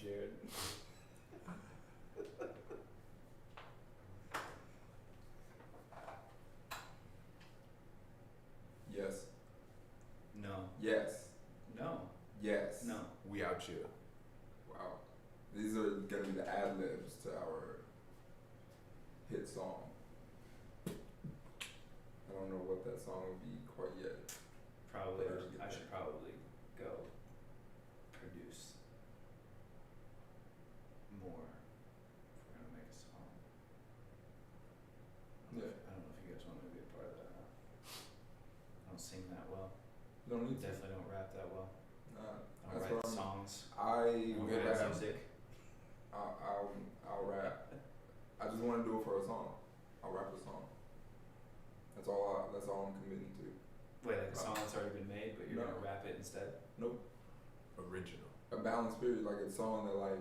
Jared. Yes. No. Yes. No. Yes. No. We out here. Wow. These are gonna be the ad libs to our hit song. I don't know what that song would be quite yet. Probably. But I should get I there. should probably go produce more if we're gonna make a song. Yeah. I don't know if you guys want me to be a part of that. I don't sing that well. You don't need to. Definitely don't rap that well. Nah. I That's don't what write I'm. songs. I I don't will write rap. music. I'll rap. I just want to do it for a song. I'll rap a song. That's all I'm committing to. Wait, like a song that's already been made, but you're No. gonna rap it instead? Nope. Original. A balanced period, like a song that like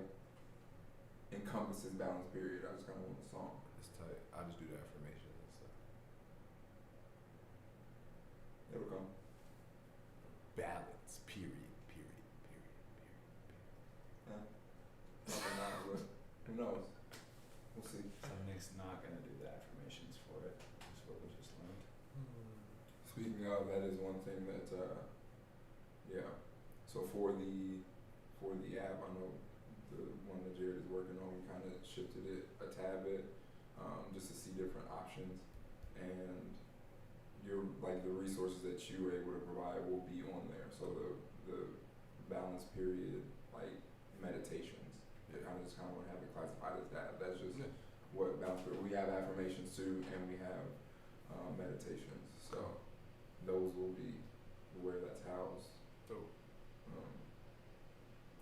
encompasses balanced period. I just kind of want a song. It's tight. I just do the affirmations and stuff. It'll come. Balance. Period. Yeah. Probably not, but who knows? We'll see. So Nick's not gonna do the affirmations for it. That's what we just learned. Speaking of, that is one thing that, yeah. So for the app, I know the one that Jared is working on, we kind of shifted it a tad bit, just to see different options, and the resources that you were able to provide will be on there. So the balance period, like meditations, I kind of want to have it classified as that. That's just what balance period. We have affirmations too, and we have meditations. So those will be where that's housed. Dope.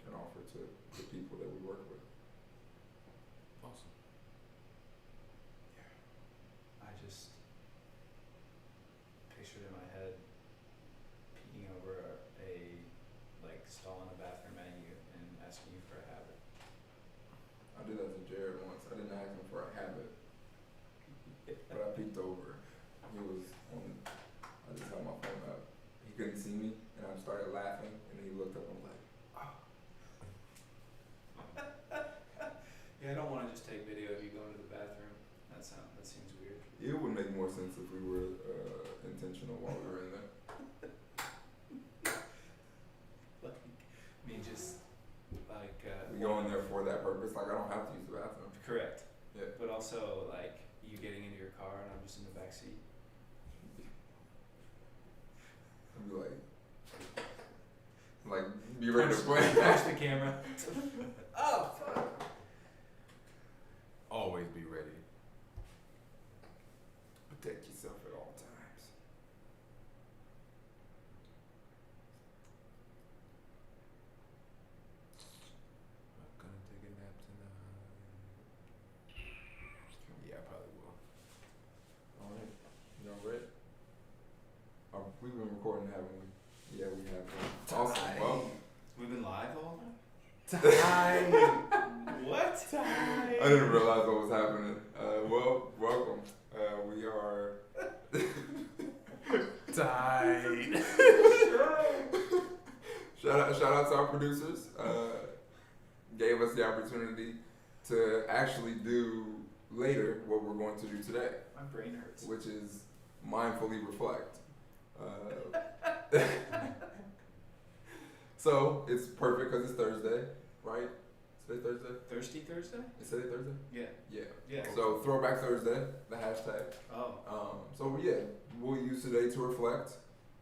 And offered to the people that we work with. Awesome. I just pictured in my head peeking over a stall in a bathroom menu and asking you for a habit. I did that to Jared once. I didn't ask him for a habit, but I peeked over. He was on. I just had my phone up. He couldn't see me, and I started laughing. And he looked up and was like, Yeah, I don't want to just take video of you going to the bathroom. That seems weird. "It would make more sense if we were intentional while we were in there." We go in there for that purpose. Like I don't have to use the bathroom. Correct. Yeah. But also you getting into your car and I'm just in the back seat. I'd be like, be ready to play. Punch the camera. Oh fuck. Always be ready. Protect yourself at all times. I'm gonna take a nap tonight. Yeah, I probably will. Alright. Y'all ready? We've been recording, haven't we? Yeah, we have. Awesome. Well, We've been live all Time. What? I didn't realize what was happening. Well, welcome. We are. Tight. Shout out to our producers. Gave us the opportunity to actually do later what we're going to do today, My brain hurts. which is mindfully reflect. So it's perfect because it's Thursday, right? Today Thursday? Thirsty Thursday? Is today Thursday? Yeah. Yeah. Yeah. So Throwback Thursday, the hashtag. Oh. So yeah, we'll use today to reflect,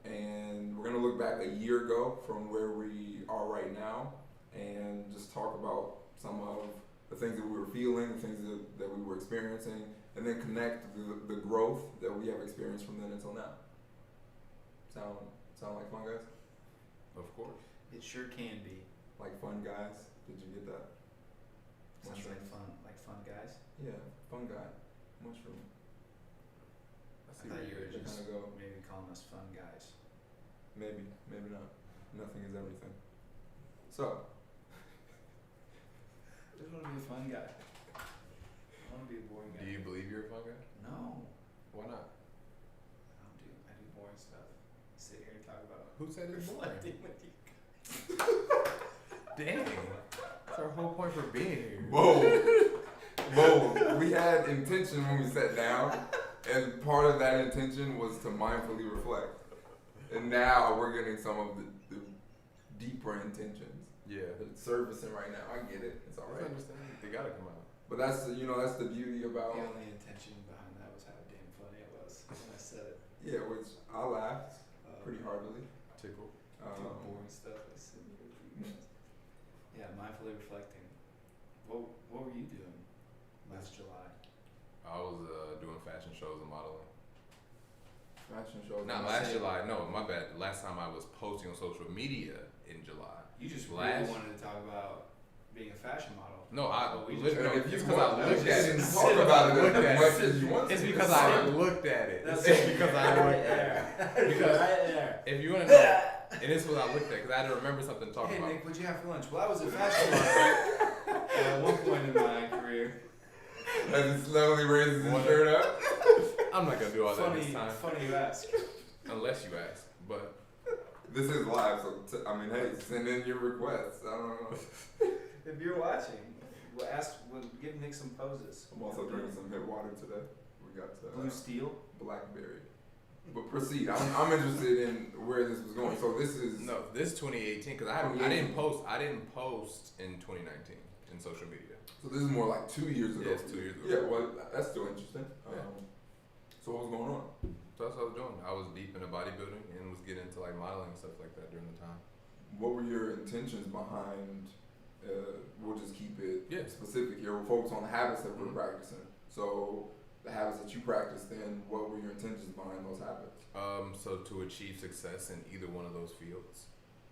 and we're gonna look back a year ago from where we are right now, and just talk about some of the things that we were feeling, the things that we were experiencing, and then connect the growth that we have experienced from then until now. Sound like fun, guys? Of course. It sure can be. Like fun guys? Did you get that? Sounds Mushrooms. like fun guys. Yeah, fun guy. Mushroom. I thought you were They just kinda go. maybe calling us fun guys. Maybe, maybe not. Nothing is everything. So, I just want to be a fun guy. I want to be a boring guy. Do you believe you're a fun guy? No. Why not? I do boring stuff. Sit here and talk about Who said it's boring? reflecting with you. Dang. That's our whole point for being here. Whoa, we had intention when we sat down, and part of that intention was to mindfully reflect. And now we're getting some of the deeper intentions. Yeah. It's servicing right now. I get it. It's all I right. understand. They gotta come out. But that's the beauty about The only intention behind that was how damn funny it was when I said it. which I laughed pretty heartily. Tickle. Boring stuff I said. Yeah, mindfully reflecting. What were you doing last July? I was doing fashion shows and modeling. Fashion shows. Not last July. No, my bad. Last time I was posting on social media in July. You just Last- really wanted to talk about being a fashion model. No, I Well, we look, just- no, If you it's want, because I looked at it. just talk about it Looked as at much it. as you want to. It's because It's I fine. looked at it. That's It's because I right looked at it. there. Because- right there. If you want to know, and this is what I looked at because I had to remember something to talk Hey about. Nick, what'd you have for lunch? Well, I was a fashion model at one point in my career. As he slowly raises his What? shirt up. I'm not gonna do all that this time, Funny you ask. unless you ask. But This is live, so hey, send in your requests. I don't know. If you're watching, we'll give Nick some poses. I'm also drinking some hip water today. We got Blue Steel. blackberry. But proceed. I'm interested in where this was going. So this is no, this is 2018 because I didn't post in 2019 in social media. So this is more like 2 years ago. Yeah, it's 2 years ago. Yeah, well, that's still interesting. Yeah. So what was going on? So that's what I was doing. I was deep into bodybuilding and was getting into like modeling and stuff like that during the time. What were your intentions behind? We'll just keep it Yeah. specific here. We'll focus on the habits that we're Mhm. practicing. So the habits that you practice, then what were your intentions behind those habits? So to achieve success in either one of those fields,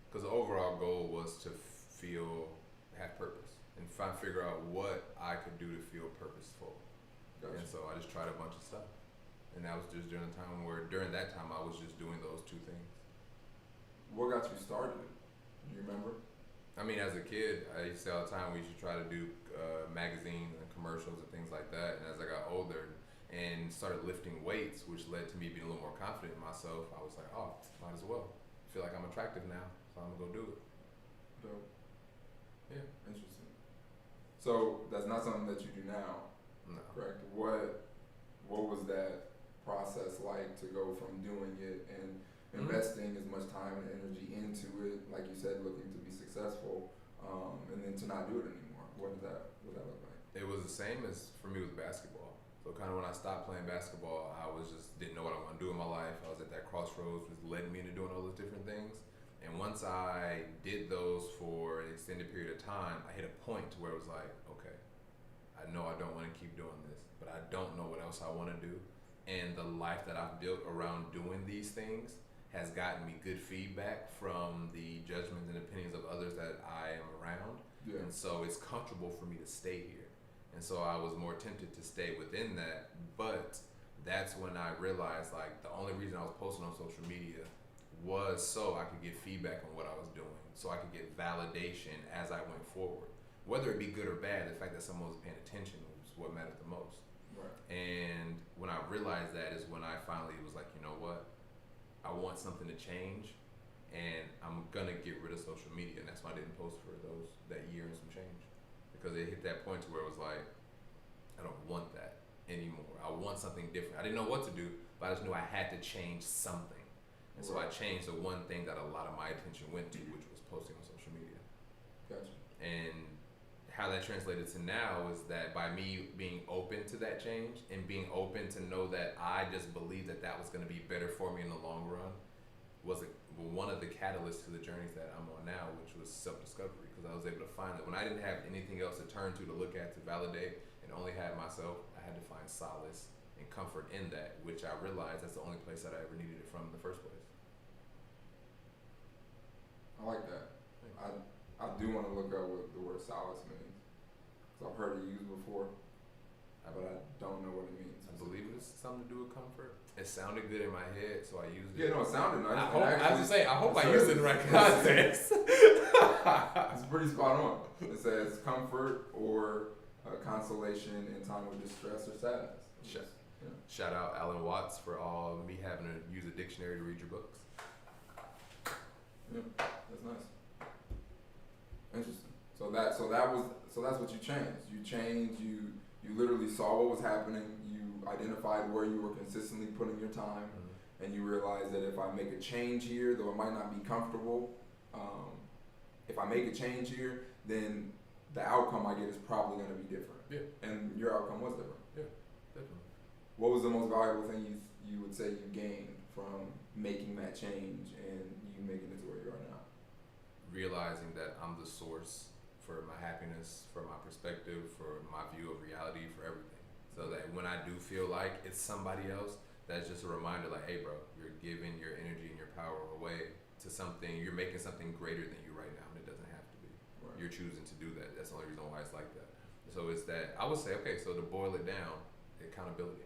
because the overall goal was to have purpose and figure out what I could do to feel purposeful. Gotcha. And so I just tried a bunch of stuff, and that was just during the time where I was just doing those two things. What got you started? Do you remember? I mean, as a kid, I used to say all the time we should try to do magazines and commercials and things like that. And as I got older and started lifting weights, which led to me being a little more confident in myself, I was like, oh, might as well. I feel like I'm attractive now, so I'm gonna go do it. Dope. Yeah. Interesting. So that's not something that you do now, No. correct? What was that process like to go from doing it and investing as much time and energy into it, like you said, looking to be successful, and then to not do it anymore? What did that look like? It was the same as for me with basketball. So kind of when I stopped playing basketball, I was just didn't know what I want to do in my life. I was at that crossroads, which led me into doing all those different things. And once I did those for an extended period of time, I hit a point to where it was like, okay, I know I don't want to keep doing this, but I don't know what else I want to do. And the life that I've built around doing these things has gotten me good feedback from the judgments and opinions of others that I am around. Yeah. And so it's comfortable for me to stay here. And so I was more tempted to stay within that. But that's when I realized like the only reason I was posting on social media was so I could get feedback on what I was doing. So I could get validation as I went forward. Whether it be good or bad, the fact that someone was paying attention was what mattered the most. Right. And when I realized that is when I finally was like, you know what? I want something to change, and I'm gonna get rid of social media, and that's why I didn't post for that year and some change, because it hit that point to where it was like, I don't want that anymore. I want something different. I didn't know what to do, but I just knew I had to change something, and so I changed the one thing that a lot of my attention went to, which was posting on social media. Gotcha. And how that translated to now is that by me being open to that change and being open to know that I just believed that that was going to be better for me in the long run was one of the catalysts to the journeys that I'm on now, which was self-discovery, because I was able to find that when I didn't have anything else to turn to look at, to validate, and only had myself, I had to find solace and comfort in that, which I realized that's the only place that I ever needed it from in the first place. I like that. I do want to look up what the word solace means. I've heard it used before, but I don't know what it means. I believe it's something to do with comfort. It sounded good in my head, so I used it. Yeah, no, it sounded nice. I hope I so used it in the right context. It's pretty spot on. It says comfort or consolation in time of distress or sadness. Sure. Yeah. Shout out Alan Watts for all me having to use a dictionary to read your books. Yeah, that's nice. Interesting. So that's what you changed. You literally saw what was happening. You identified where you were consistently putting your time, and you realized that if I make a change here, though it might not be comfortable, if I make a change here, then the outcome I get is probably going to be different. Yeah. And your outcome was different. Definitely. What was the most valuable thing you would say you gained from making that change and you making it to where you are now? Realizing that I'm the source for my happiness, for my perspective, for my view of reality, for everything. So that when I do feel like it's somebody else, that's just a reminder like, hey bro, you're giving your energy and your power away to something, you're making something greater than you right now, and it doesn't have to be. Right. You're choosing to do that. That's the only reason why it's like that. So it's that, I would say, okay, so to boil it down, accountability.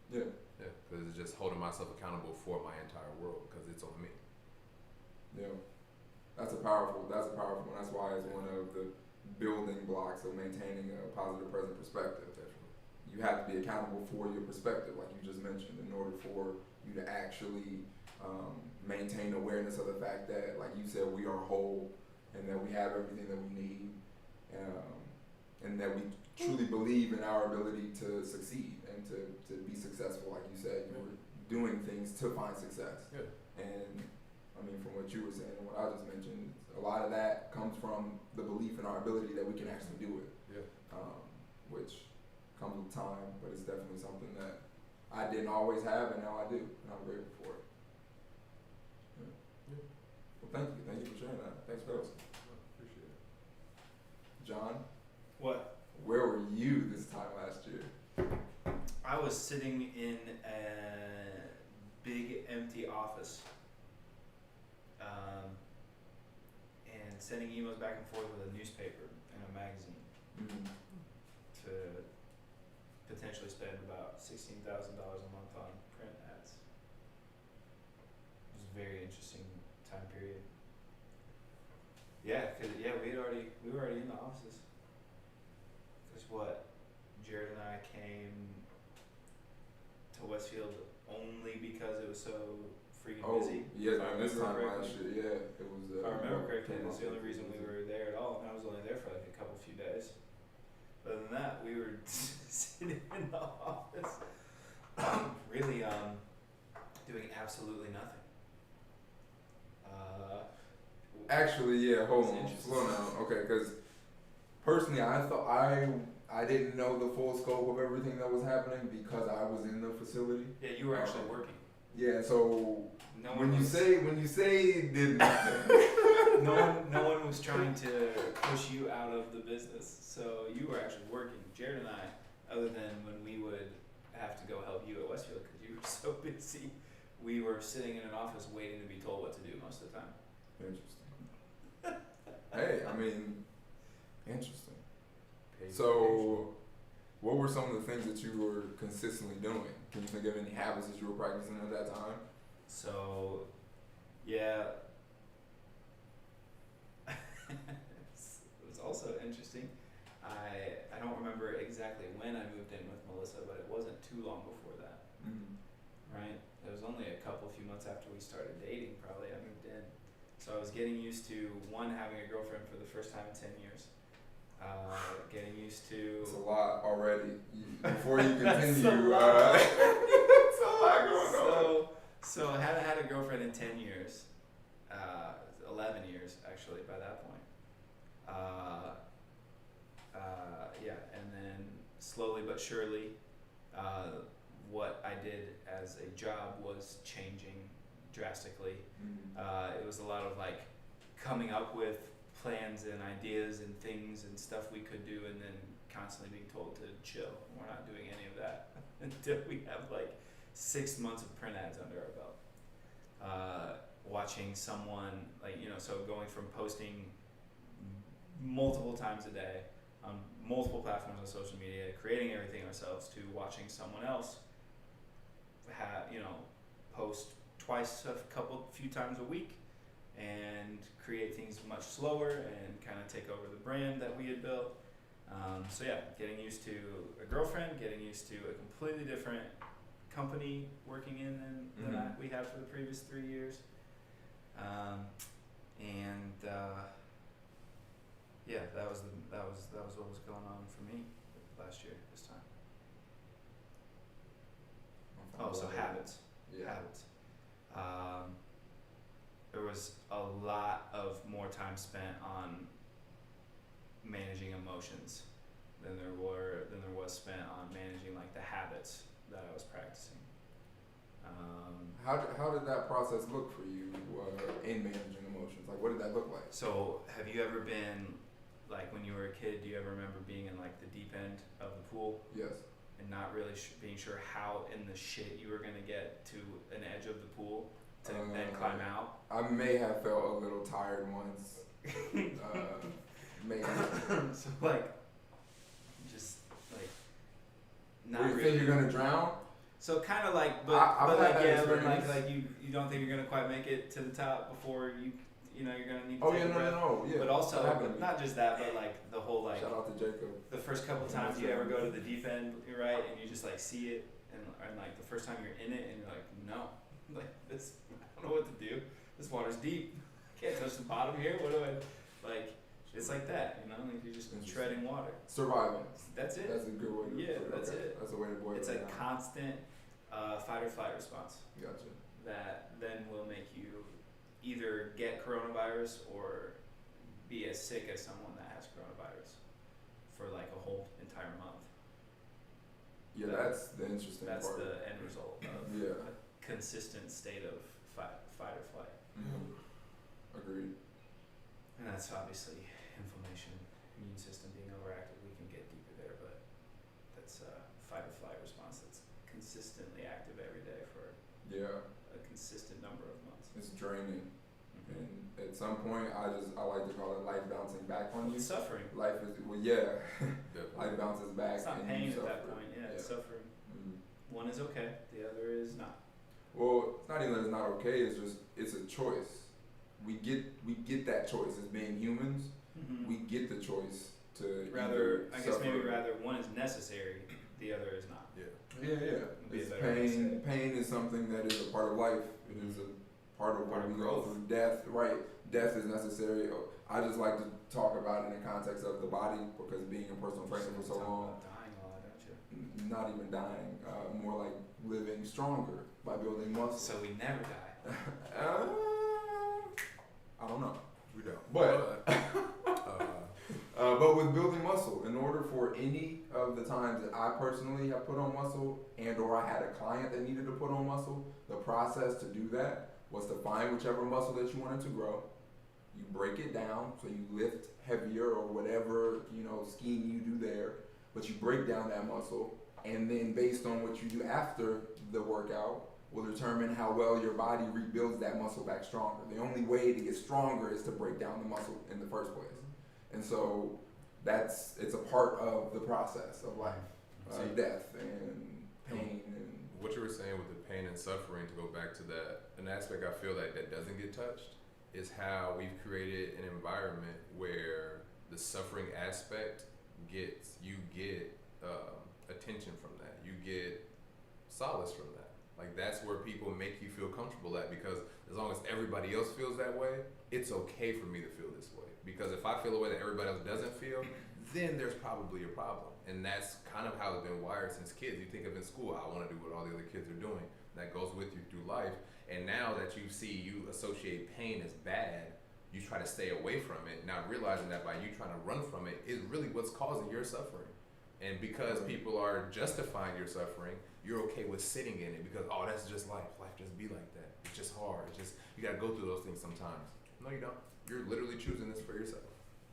Yeah. Yeah, because it's just holding myself accountable for my entire world, because it's on me. Yeah. That's a powerful one. That's why it's one of the building blocks of maintaining a positive present perspective. Definitely. You have to be accountable for your perspective, like you just mentioned, in order for you to actually maintain awareness of the fact that, like you said, we are whole and that we have everything that we need, and that we truly believe in our ability to succeed and to be successful. Like you said, you were doing things to find success. Yeah. And I mean, from what you were saying and what I just mentioned, a lot of that comes from the belief in our ability that we can actually do it. Yeah. Which comes with time, but it's definitely something that I didn't always have, and now I do, and I'm grateful for it. Yeah. Well, thank you for sharing that. Thanks, fellas. Appreciate it. John, What? where were you this time last year? I was sitting in a big empty office, and sending emails back and forth with a newspaper and a magazine Mm-hmm. to potentially spend about $16,000 a month on print ads. It was a very interesting time period. Yeah, we were already in the offices. Cause Jared and I came to Westfield only because it was so freaking busy. Yeah, If I this remember time correctly. last year, yeah, it was. If I remember correctly, came that's up the only with reason we this. were there at all, and I was only there for like a few days. Other than that, we were sitting in the office, really doing absolutely nothing. Actually, yeah, hold It's on, interesting. slow down. Okay, because personally, I thought I didn't know the full scope of everything that was happening because I was in the facility. Yeah, you were actually working. Yeah, so No one when you was, say did nothing. no one was trying to push you out of the business, so you were actually working. Jared and I, other than when we would have to go help you at Westfield because you were so busy, we were sitting in an office waiting to be told what to do most of the time. Interesting. Hey, I mean, interesting. Paid So, what were some of the things that you were consistently doing? Can you think of any habits that you were practicing at that time? So, yeah, it was also interesting. I don't remember exactly when I moved in with Melissa, but it wasn't too long before that, Mm-hmm. right? It was only a few months after we started dating, probably, I moved in. So I was getting used to, one, having a girlfriend for the first time in 10 years. Getting used to... It's a lot already. Before you That's continue, a lot. it's a lot going on. So I hadn't had a girlfriend in 10 years, 11 years actually by that point. Yeah, and then slowly but surely, what I did as a job was changing drastically. Mm-hmm. It was a lot of like coming up with plans and ideas and things and stuff we could do, and then constantly being told to chill. We're not doing any of that until we have like 6 months of print ads under our belt. Watching someone so going from posting multiple times a day on multiple platforms on social media, creating everything ourselves, to watching someone else post twice few times a week and create things much slower and kind of take over the brand that we had built. So yeah, getting used to a girlfriend, getting used to a completely different company working in than Mhm. we had for the previous 3 years. yeah, that was what was going on for me last year this time. Oh, so habits. Yeah. Habits. There was a lot of more time spent on managing emotions than there was spent on managing like the habits that I was practicing. How did that process look for you in managing emotions? Like, what did that look like? So have you ever been, like when you were a kid, do you ever remember being in like the deep end of the pool Yes. and not really being sure how in the shit you were gonna get to an edge of the pool to then climb out? I may have felt a little tired once. Maybe. So like, just like, not Where you really. think you're gonna drown? So kind of like, but I've but had like that yeah, but experience. like you don't think you're gonna quite make it to the top before you know you're gonna need to Oh take yeah, a no, breath. no, yeah. But also That happened to me. not just that, but like the whole like Shout out to Jacob. the first couple times you ever go to the deep end, you're right, and you just like see it, and like the first time you're in it, and you're like, no, like this, I don't know what to do. This water's deep. I can't touch the bottom here. What do I like? It's like that, you know. Like you're just Interesting. treading water. Surviving. That's it. That's a good way to Yeah, put it. that's Okay. it. That's a way to boil It's it a down. constant fight or flight response Gotcha. that then will make you either get coronavirus or be as sick as someone that has coronavirus for like a whole entire month. Yeah, that's the interesting That's part. the end result of Yeah. a consistent state of fight or flight. Agreed. And that's obviously inflammation, immune system being overactive. We can get deeper there, but that's a fight or flight response that's consistently active every day for Yeah, a consistent number of months. it's draining, Mhm. and at some point, I like to call it life bouncing back on you. It's suffering. Life is yeah, Definitely. life bounces back. It's not and pain you at that suffer. point. Yeah, it's suffering. Mm. One is okay, the other is not. Well, it's not even that it's not okay. It's just it's a choice. We get that choice as being humans. Mm-hmm. We get the choice to Rather, either I guess suffer. maybe rather one is necessary, the other is not. Yeah. Yeah. Would be a It's better way to say pain. it. Pain is something that is a part of life. It is a part of Part what of we go growth. through. Death, right? Death is necessary. I just like to talk about it in the context of the body because being a personal trainer for so Talk long, about dying a lot, don't you? not even dying, more like living stronger by building muscle. So we never die. I don't know. We don't. But uh, but with building muscle, in order for any of the times that I personally have put on muscle and or I had a client that needed to put on muscle, the process to do that was to find whichever muscle that you wanted to grow. You break it down, so you lift heavier or whatever, scheme you do there, but you break down that muscle, and then based on what you do after the workout will determine how well your body rebuilds that muscle back stronger. The only way to get stronger is to break down the muscle in the first place. And so it's a part of the process of life, See, death and pain and what you were saying with the pain and suffering, to go back to that, an aspect I feel that doesn't get touched is how we've created an environment where the suffering aspect you get attention from that. You get solace from that. Like that's where people make you feel comfortable at, because as long as everybody else feels that way, it's okay for me to feel this way. Because if I feel a way that everybody else doesn't feel, then there's probably a problem. And that's kind of how it's been wired since kids. You think of in school, I want to do what all the other kids are doing. That goes with you through life. And now that you associate pain as bad, you try to stay away from it, not realizing that by you trying to run from it is really what's causing your suffering. And because people are justifying your suffering, you're okay with sitting in it because, oh, that's just life. Life just be like that. It's just hard. It's just, you gotta go through those things sometimes. No, you don't. You're literally choosing this for yourself.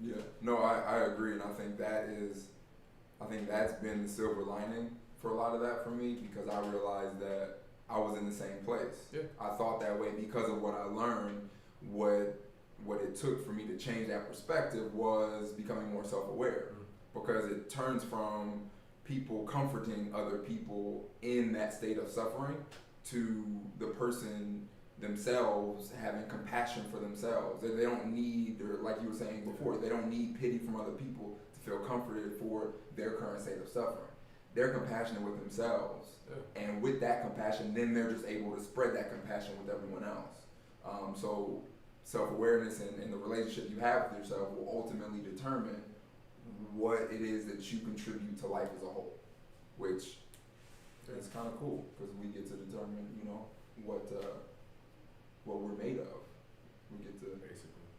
yeah. No, I agree, and I think that's been the silver lining for a lot of that for me, because I realized that I was in the same place. Yeah. I thought that way because of what I learned. What it took for me to change that perspective was becoming more self-aware, because it turns from people comforting other people in that state of suffering to the person themselves having compassion for themselves. They don't need, or like you were saying before, they don't need pity from other people to feel comforted for their current state of suffering. They're compassionate with themselves, and with that compassion, then they're just able to spread that compassion with everyone else. So self-awareness and the relationship you have with yourself will ultimately determine what it is that you contribute to life as a whole, which is kind of cool because we get to determine, you know, what we're made of. We get to Basically.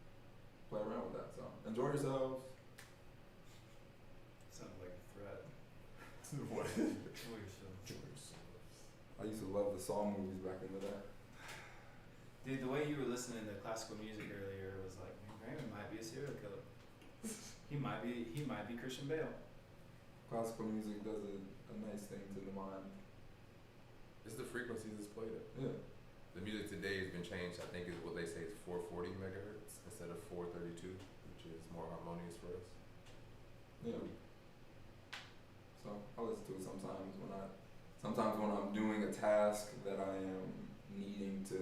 play around with that. So enjoy yourselves. Sounds like a threat. What? Enjoy yourself. I used to love the Saw movies back in the day. Dude, the way you were listening to classical music earlier was like, man, Raymond might be a serial killer. He might be Christian Bale. Classical music does a nice thing to the mind. It's the frequencies it's played at. Yeah. The music today has been changed. I think is what they say is 440 megahertz instead of 432, which is more harmonious for us. Yeah. So I listen to it sometimes when I'm doing a task that I am needing to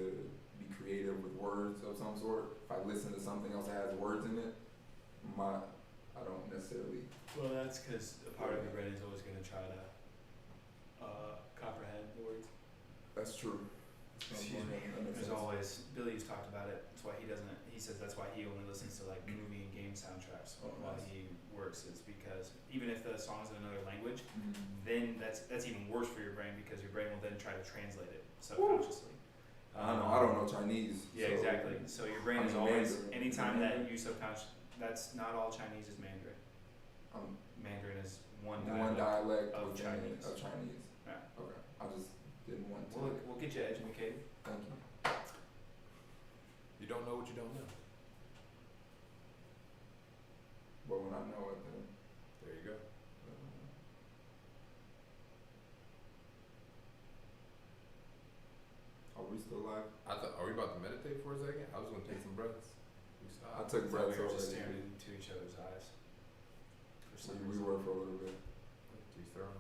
be creative with words of some sort. If I listen to something else that has words in it, I don't necessarily. Well, that's because a part of your brain is always going to try to comprehend the words. That's true. Excuse me. There's always, Billy's talked about it. That's why he says that's why he only listens to like movie and game soundtracks while nice. he works. It's because even if the song's in another language, Mm-hmm. then that's even worse for your brain because your brain will then try to translate it subconsciously. I don't know Chinese. Yeah, so exactly. So your brain I is mean, always, Mandarin. anytime Is it that Mandarin? you that's not all Chinese is Mandarin. Mandarin is one dialect of within Chinese. of Chinese. Yeah. Okay. I just didn't want to. We'll get you educated. Thank you. You don't know what you don't know. But when I know it, then. There you go. Are we still live? Are we about to meditate for a second? I was gonna take some breaths. I took So breaths we were just already. staring into each other's eyes. For some We reason. were for a little bit. Too thorough.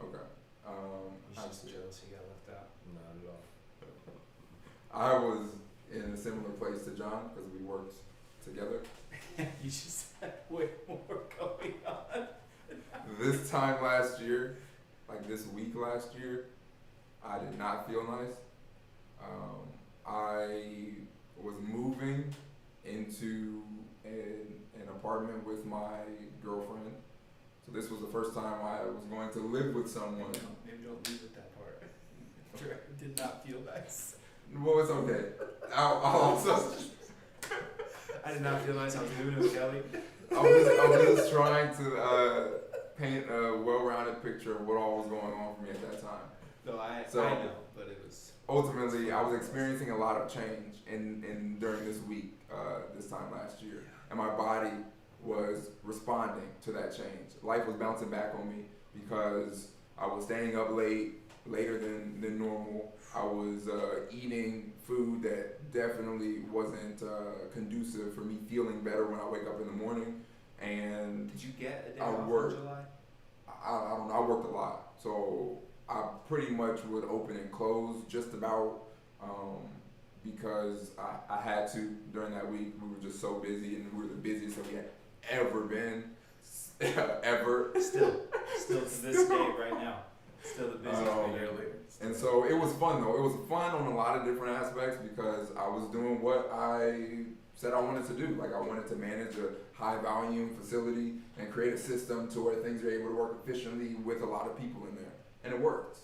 Okay. He's just actually, jealous he got left out. Not at all. I was in a similar place to John because we worked together. You just had way more going on. This time last year, like this week last year, I did not feel nice. I was moving into an apartment with my girlfriend. So this was the first time I was going to live with someone. Maybe don't leave with that part. Did not feel nice. Well, it's okay. I'll also. I did not feel nice. I was moving with Kelly. I was just trying to paint a well-rounded picture of what all was going on for me at that time. No, I So- know, but it was. Ultimately, I was experiencing a lot of change in during this week, this time last year, and my body was responding to that change. Life was bouncing back on me because I was staying up later than normal. I was eating food that definitely wasn't conducive for me feeling better when I wake up in the morning. And Did you get a day I off worked. in July? I don't know, I worked a lot, so I pretty much would open and close just about because I had to during that week. We were just so busy, and we were the busiest that we had ever been, ever. Still to this day right now. Still the busiest Oh, a year later. And so it was fun though. It was fun on a lot of different aspects because I was doing what I said I wanted to do. Like I wanted to manage a high volume facility and create a system to where things are able to work efficiently with a lot of people in there. And it worked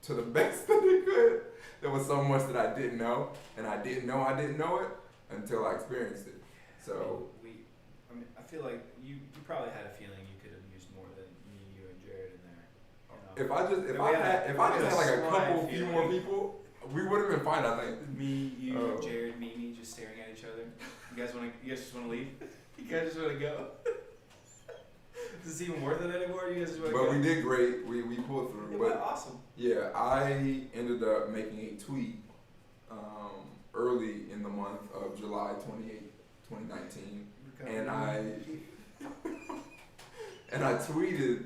to the best that it could. There was so much that I didn't know, and I didn't know it until I experienced it. So I feel like you probably had a feeling you could have used more than me, you, and Jared in there. You know? if I just We had like a a couple slight few more feeling. people, we would have been fine. I think. Me, you, Oh. Jared, Mimi, just staring at each other. You guys just want to leave? You guys just want to go? Is this even worth it anymore? You guys just want to go? But we did great. We pulled through. It But went awesome. yeah, I ended up making a tweet early in the month of July 28, 2019, and I tweeted,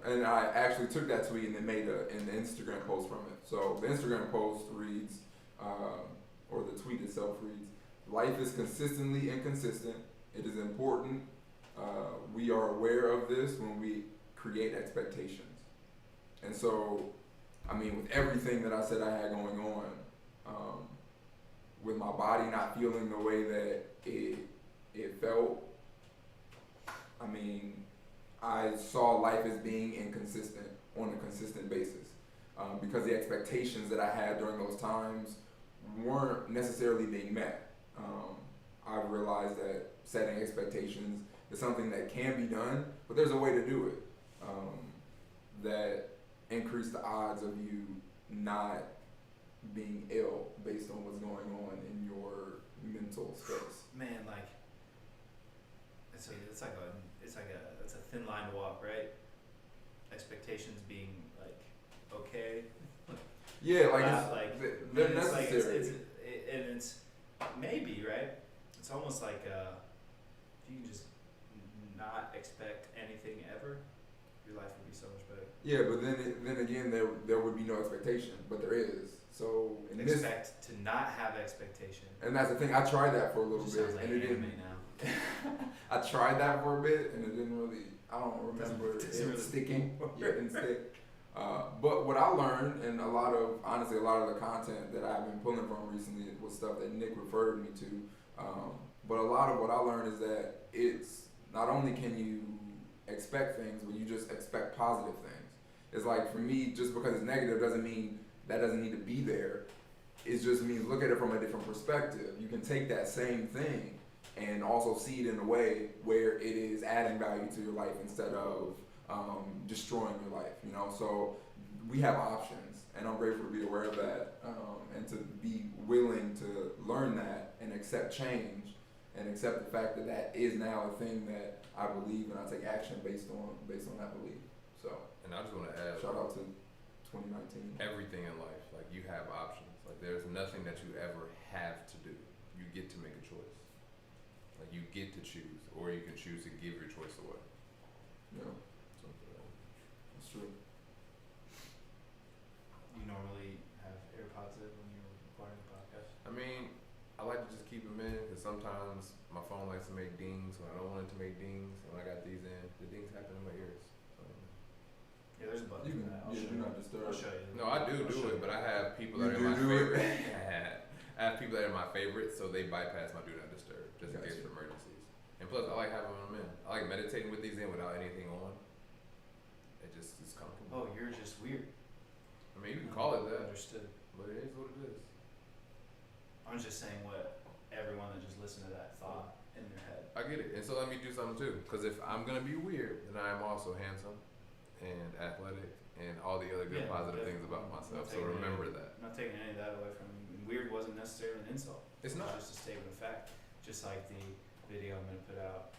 and I actually took that tweet and then made an Instagram post from it. So the Instagram post reads, or the tweet itself reads, "Life is consistently inconsistent. It is important. We are aware of this when we create expectations." And so, I mean, with everything that I said I had going on, with my body not feeling the way that it felt, I mean, I saw life as being inconsistent on a consistent basis, because the expectations that I had during those times weren't necessarily being met. I realized that setting expectations is something that can be done, but there's a way to do it that increase the odds of you not being ill based on what's going on in your mental space. Man, like it's a thin line to walk, right? Expectations being like okay. Yeah, like Not it's, like they're it's like necessary. and it's maybe right. It's almost like if you can just not expect anything ever, your life would be so much better. Yeah, but then again, there would be no expectation, but there is. So in this, Expect to not have expectation. and that's the thing. I tried that for a little Just bit, sounds like and it anime didn't. now. I tried that for a bit, and it didn't really. I don't remember Doesn't it really sticking. Yeah, it didn't stick. But what I learned, and a lot of the content that I've been pulling from recently was stuff that Nick referred me to. But a lot of what I learned is that it's not only can you expect things, but you just expect positive things. It's like for me, just because it's negative doesn't mean that doesn't need to be there. It just means look at it from a different perspective. You can take that same thing and also see it in a way where it is adding value to your life instead of destroying your life. You know, so we have options, and I'm grateful to be aware of that, and to be willing to learn that and accept change and accept the fact that that is now a thing that I believe, and I take action based on that belief. So, And I just want to add, shout out to 2019. everything in life, like you have options. Like there's nothing that you ever have to do. You get to make a choice. Like you get to choose, or you can choose to give your choice away. Yeah, Something like that. that's true. You normally have AirPods in when you're recording a podcast. I mean, I like to just keep them in because sometimes my phone likes to make dings when I don't want it to make dings. And when I got these in, the dings happen in my ears. So, Yeah, there's a button You for can, that. I'll show do you. not disturb. I'll show you. no, I do I'll do show it, you. but I have people You that are do my do it? favorite. I have people that are my favorites, so they bypass my do not disturb just in case Gotcha. of emergencies. And plus, I like having them in. I like meditating with these in without anything on. It's comfortable. Oh, you're just weird. I mean, you can call it that, Understood. but it is what it is. I'm just saying what everyone that just listened to that thought in their head. I get it. And so let me do something too. Because if I'm going to be weird, then I am also handsome and athletic and all the other good Yeah, positive things definitely. about I'm myself. not So taking remember that. I'm not taking any of that away from you. And weird wasn't necessarily an insult. It's It not. was just a statement of fact. Just like the video I'm gonna put out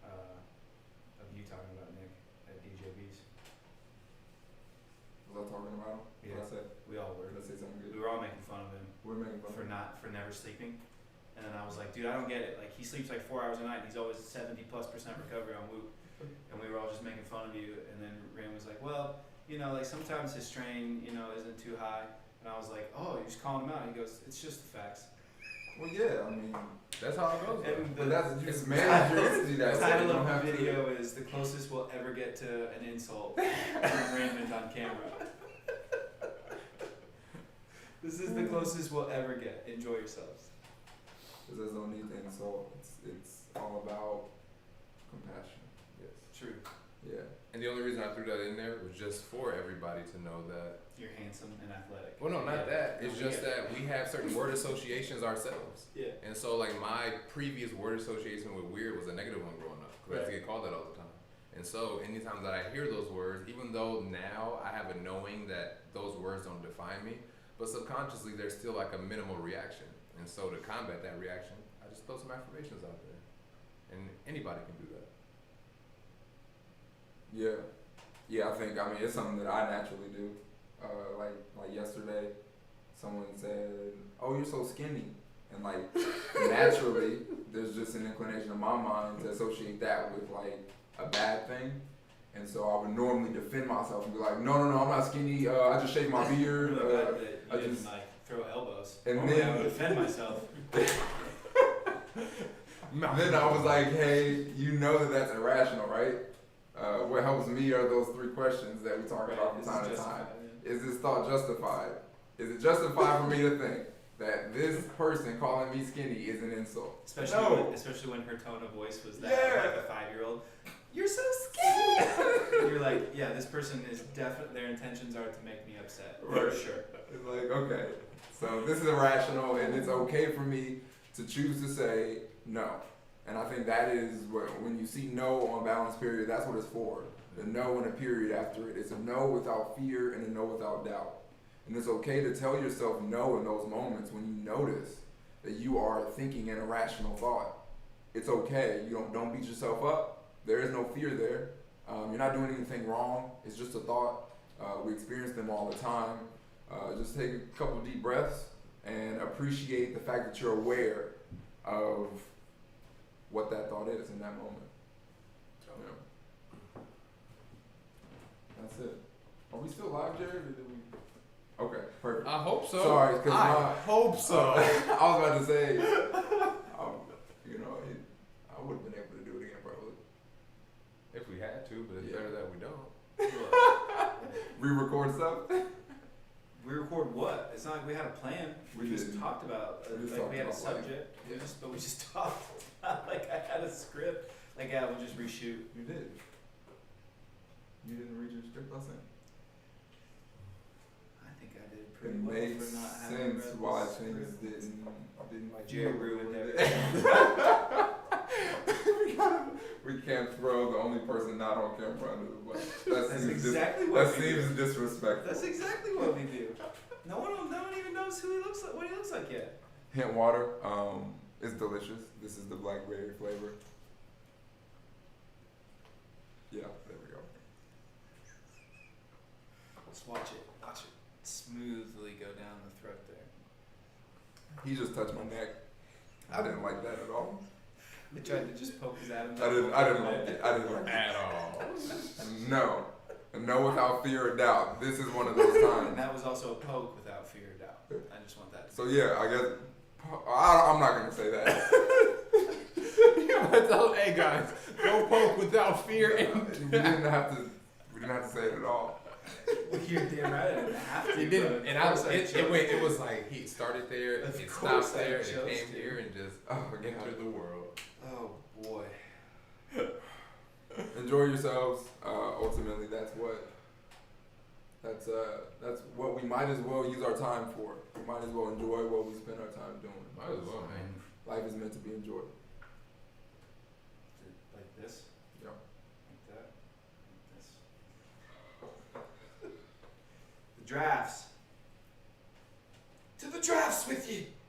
of you talking about Nick at DJB's. Was I talking about him? Yeah. What I said? We all were. Did I say something We good? were all making fun of him We're making fun for of him. never sleeping. And then I was like, dude, I don't get it. Like he sleeps like 4 hours a night and he's always 70+% recovery on Whoop. And we were all just making fun of you. And then Ram was like, well, you know, like sometimes his strain, you know, isn't too high. And I was like, oh, you're just calling him out. He goes, it's just the facts. Well, yeah, I mean, That's how it goes. though. And but that's you it's just manage your energy The that way. You title don't of have the to. video is the closest we'll ever get to an insult from Raymond on camera. This is the closest we'll ever get. Enjoy yourselves. Because there's no need to insult. It's all about compassion. Yes. True. Yeah. And the only reason I threw that in there was just for everybody to know that. You're handsome and athletic. Well, no, not that. It's No, we just get it. that we have certain word associations ourselves. Yeah. And so, like, my previous word association with weird was a negative one growing up. Because I used to get called that all the time. And so, anytime that I hear those words, even though now I have a knowing that those words don't define me, but subconsciously there's still like a minimal reaction. And so, to combat that reaction, I just throw some affirmations out there. And anybody can do that. Yeah. Yeah, I mean, it's something that I naturally do. Like yesterday, someone said, oh, you're so skinny. And like, naturally, there's just an inclination in my mind to associate that with like a bad thing. And so I would normally defend myself and be like, no, I'm not skinny. I just shave my beard. Really glad that I you didn't just- like throw elbows. And Normally I then- would defend myself. Then I was like, hey, you know that that's irrational, right? What helps me are those 3 questions that we talk about from This time is to time. justified, yeah. Is this thought justified? Is it justified for me to think? that this person calling me skinny is an insult. Especially No. especially when her tone of voice was that Yeah. like a 5-year-old. You're so skinny. You're like, yeah, this person is definitely their intentions are to make me upset for Right. sure. It's like, okay, so this is irrational, and it's okay for me to choose to say no. And I think that is what, when you see no on balance period, that's what it's for. The no and a period after it. It's a no without fear and a no without doubt. And it's okay to tell yourself no in those moments when you notice that you are thinking an irrational thought. It's okay. You don't beat yourself up. There is no fear there. You're not doing anything wrong. It's just a thought. We experience them all the time. Just take a couple deep breaths and appreciate the fact that you're aware of what that thought is in that moment. Yeah. That's it. Are we still live, Jared? Or did we? Okay, perfect. I hope so. Sorry, 'cause I hope so. I was about to say, I would have been able to do it again probably. If we had to, but it's Yeah. better that we don't. Re-record stuff. We record what? It's not like we had a plan. We just didn't. talked about We just like talked we had a about life. subject. Yeah. We just talked. It's not like I had a script. Like yeah, we'll just reshoot. You did. You didn't read your script lesson. I think I did pretty It well makes for not having sense read why the things script. didn't. Why Jerry ruined everything. We can't throw the only person not on camera under the bus. That's exactly what That we seems do. disrespectful. That's exactly what we do. No one even knows who he looks like. What he looks like yet. Hint water. It's delicious. This is the blackberry flavor. Yeah, there we go. Let's watch it. Watch it smoothly go down the throat there. He just touched my neck. I didn't like that at all. They tried to just poke his Adam's. I didn't like it. I didn't like it. At all. No. No without fear or doubt. This is one of those And times. that was also a poke without fear or doubt. I just want that. So yeah, I guess I'm not gonna say that. Hey guys, go poke without fear and We didn't have to say it at all. Well, you're damn right. I didn't have to. He didn't, but and of course it was like he started there, Of it course stopped I there, and it chose came to. here and just Oh, entered the world. Oh boy. Enjoy yourselves. Ultimately, that's what we might as well use our time for. We might as well enjoy what we spend our time doing. Might as well, man. Life is meant to be enjoyed. Like this. Yep. Like that. Like this. The drafts. To the drafts with you.